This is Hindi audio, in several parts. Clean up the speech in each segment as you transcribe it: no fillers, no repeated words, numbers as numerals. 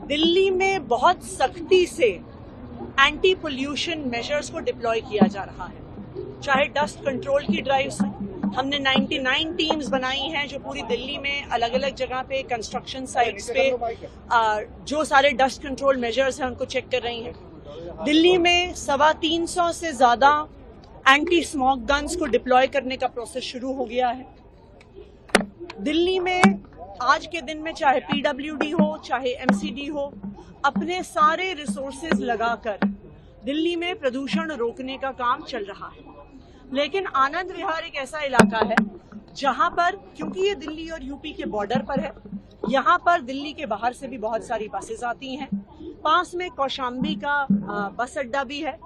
दिल्ली में बहुत सख्ती से एंटी पोल्यूशन मेजर्स को डिप्लॉय किया जा रहा है। चाहे डस्ट कंट्रोल की ड्राइव्स हो, हमने 99 टीम्स बनाई हैं जो पूरी दिल्ली में अलग अलग जगह पे कंस्ट्रक्शन साइट्स पे जो सारे डस्ट कंट्रोल मेजर्स हैं उनको चेक कर रही हैं। दिल्ली में 350 से ज्यादा एंटी स्मोक गन्स को डिप्लॉय करने का प्रोसेस शुरू हो गया है। दिल्ली में आज के दिन में चाहे पीडब्ल्यूडी हो चाहे एमसीडी हो, अपने सारे रिसोर्सेज लगाकर दिल्ली में प्रदूषण रोकने का काम चल रहा है। लेकिन आनंद विहार एक ऐसा इलाका है जहां पर, क्योंकि ये दिल्ली और यूपी के बॉर्डर पर है, यहाँ पर दिल्ली के बाहर से भी बहुत सारी बसेस आती हैं। पास में कौशाम्बी का बस अड्डा भी है।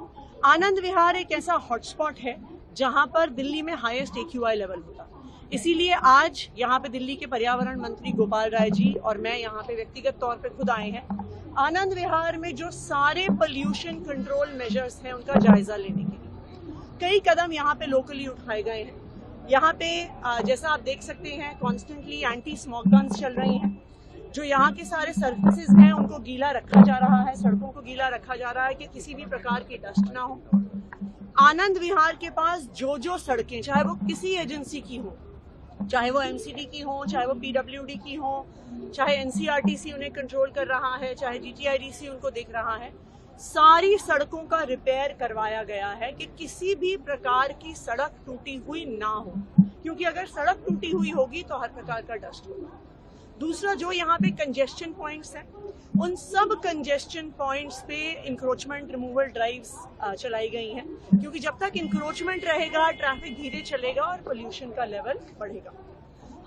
आनंद विहार एक ऐसा हॉटस्पॉट है जहां पर दिल्ली में हाईएस्ट AQI लेवल होता है। इसीलिए आज यहाँ पे दिल्ली के पर्यावरण मंत्री गोपाल राय जी और मैं यहाँ पे व्यक्तिगत तौर पे खुद आए हैं आनंद विहार में जो सारे पोल्यूशन कंट्रोल मेजर्स हैं उनका जायजा लेने के लिए। कई कदम यहाँ पे लोकली उठाए गए हैं। यहाँ पे जैसा आप देख सकते हैं कॉन्स्टेंटली एंटी स्मोक गन्स चल रही हैं। जो यहाँ के सारे सर्फेसेज हैं उनको गीला रखा जा रहा है, सड़कों को गीला रखा जा रहा है कि किसी भी प्रकार की डस्ट ना हो। आनंद विहार के पास जो सड़कें, चाहे वो किसी एजेंसी की हो, चाहे वो एमसीडी की हो, चाहे वो पीडब्ल्यूडी की हो, चाहे एनसीआरटीसी उन्हें कंट्रोल कर रहा है, चाहे जीटीआईडीसी उनको देख रहा है, सारी सड़कों का रिपेयर करवाया गया है कि किसी भी प्रकार की सड़क टूटी हुई ना हो, क्योंकि अगर सड़क टूटी हुई होगी तो हर प्रकार का डस्ट होगा। दूसरा, जो यहाँ पे कंजेस्शन पॉइंट्स हैं, उन सब कंजेस्शन पॉइंट्स पे इंक्रोचमेंट रिमूवल ड्राइव्स चलाई गई हैं, क्योंकि जब तक इंक्रोचमेंट रहेगा ट्रैफिक धीरे चलेगा और पोल्यूशन का लेवल बढ़ेगा।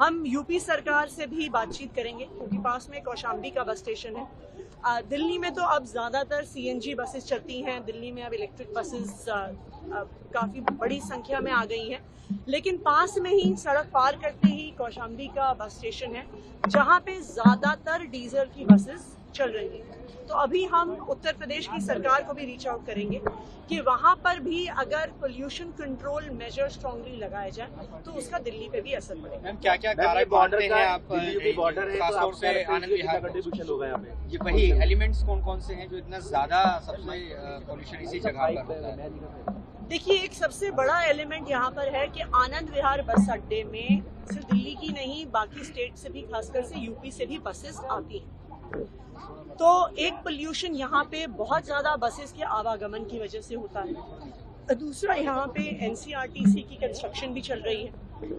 हम यूपी सरकार से भी बातचीत करेंगे क्योंकि पास में कौशाम्बी का बस स्टेशन है। दिल्ली में तो अब ज्यादातर CNG बसेस चलती हैं। दिल्ली में अब इलेक्ट्रिक बसेस काफी बड़ी संख्या में आ गई हैं, लेकिन पास में ही सड़क पार करते ही कौशाम्बी का बस स्टेशन है जहां पे ज्यादातर डीजल की बसेस चल रही हैं। तो अभी हम उत्तर प्रदेश की सरकार को भी रीच आउट करेंगे कि वहां पर भी अगर पोल्यूशन कंट्रोल मेजर स्ट्रांगली लगाए जाए तो उसका दिल्ली पे भी असर पड़ेगा। मैम, क्या कारक बॉर्डर है, आप बॉर्डर है, खासतौर से आनंद विहार कंट्रीब्यूशन होगा यहाँ पे? ये वही एलिमेंट्स कौन से हैं जो इतना ज्यादा सबसे पोल्यूशन इसी जगह पर होता है? देखिए, एक सबसे बड़ा एलिमेंट यहाँ पर है कि आनंद विहार बस अड्डे में सिर्फ दिल्ली की नहीं, बाकी स्टेट से भी, खासकर से यूपी से भी बसेस आती हैं। तो एक पोल्यूशन यहाँ पे बहुत ज्यादा बसेस के आवागमन की वजह से होता है। दूसरा, यहाँ पे एनसीआरटीसी की कंस्ट्रक्शन भी चल रही है।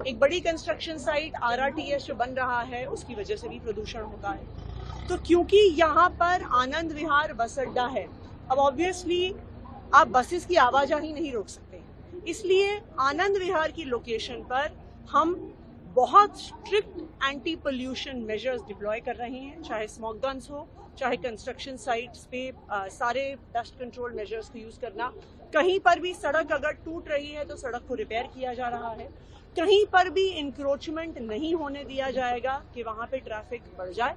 एक बड़ी कंस्ट्रक्शन साइट RRTS जो बन रहा है उसकी वजह से भी प्रदूषण होता है। तो क्योंकि यहाँ पर आनंद विहार बस अड्डा है, अब ऑब्वियसली आप बसेस की आवाजाही नहीं रोक सकते, इसलिए आनंद विहार की लोकेशन पर हम बहुत strict anti pollution measures deploy कर रहे हैं। चाहे स्मोक गन्स हो, चाहे कंस्ट्रक्शन साइट्स पे सारे डस्ट कंट्रोल मेजर्स को यूज करना। कहीं पर भी सड़क अगर टूट रही है तो सड़क को रिपेयर किया जा रहा है। कहीं पर भी इंक्रोचमेंट नहीं होने दिया जाएगा कि वहां पे ट्रैफिक बढ़ जाए।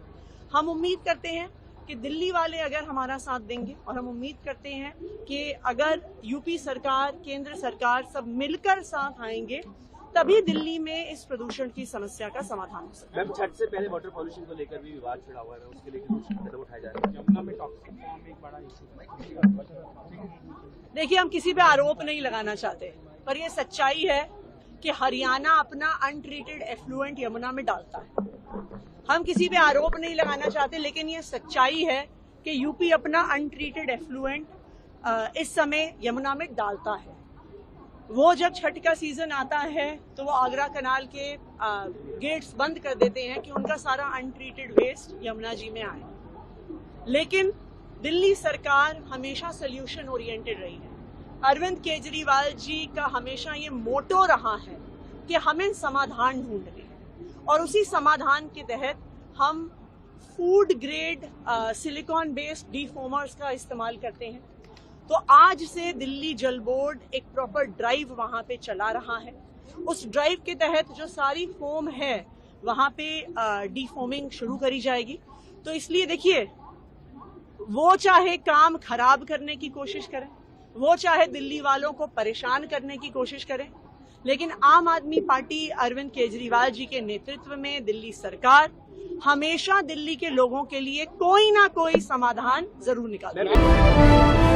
हम उम्मीद करते हैं कि दिल्ली वाले अगर हमारा साथ देंगे, और हम उम्मीद करते हैं कि अगर यूपी सरकार, केंद्र सरकार सब मिलकर साथ आएंगे तभी दिल्ली में इस प्रदूषण की समस्या का समाधान हो सकता है। मैम, छठ से पहले वाटर पॉल्यूशन को लेकर भी विवाद छिड़ा हुआ है, उसके लिए कुछ कदम उठाए जा रहे हैं? यमुना में टॉक्सिक फॉर्म एक बड़ा इशू। देखिए, हम किसी पे आरोप नहीं लगाना चाहते, पर यह सच्चाई है कि हरियाणा अपना अनट्रीटेड एफ्लुएंट यमुना में डालता है। हम किसी पे आरोप नहीं लगाना चाहते, लेकिन ये सच्चाई है कि यूपी अपना अनट्रीटेड एफ्लुएंट इस समय यमुना में डालता है। वो जब छठ का सीजन आता है तो वो आगरा कनाल के गेट्स बंद कर देते हैं कि उनका सारा अनट्रीटेड वेस्ट यमुना जी में आए। लेकिन दिल्ली सरकार हमेशा सोल्यूशन ओरिएंटेड रही है। अरविंद केजरीवाल जी का हमेशा ये मोटो रहा है कि हमें समाधान ढूंढने हैं, और उसी समाधान के तहत हम फूड ग्रेड सिलिकॉन बेस्ड डीफोमर्स का इस्तेमाल करते हैं। तो आज से दिल्ली जल बोर्ड एक प्रॉपर ड्राइव वहां पे चला रहा है। उस ड्राइव के तहत जो सारी फोम है वहां पे डीफोमिंग शुरू करी जाएगी। तो इसलिए देखिए, वो चाहे काम खराब करने की कोशिश करें, वो चाहे दिल्ली वालों को परेशान करने की कोशिश करें, लेकिन आम आदमी पार्टी अरविंद केजरीवाल जी के नेतृत्व में दिल्ली सरकार हमेशा दिल्ली के लोगों के लिए कोई ना कोई समाधान जरूर निकालेंगे।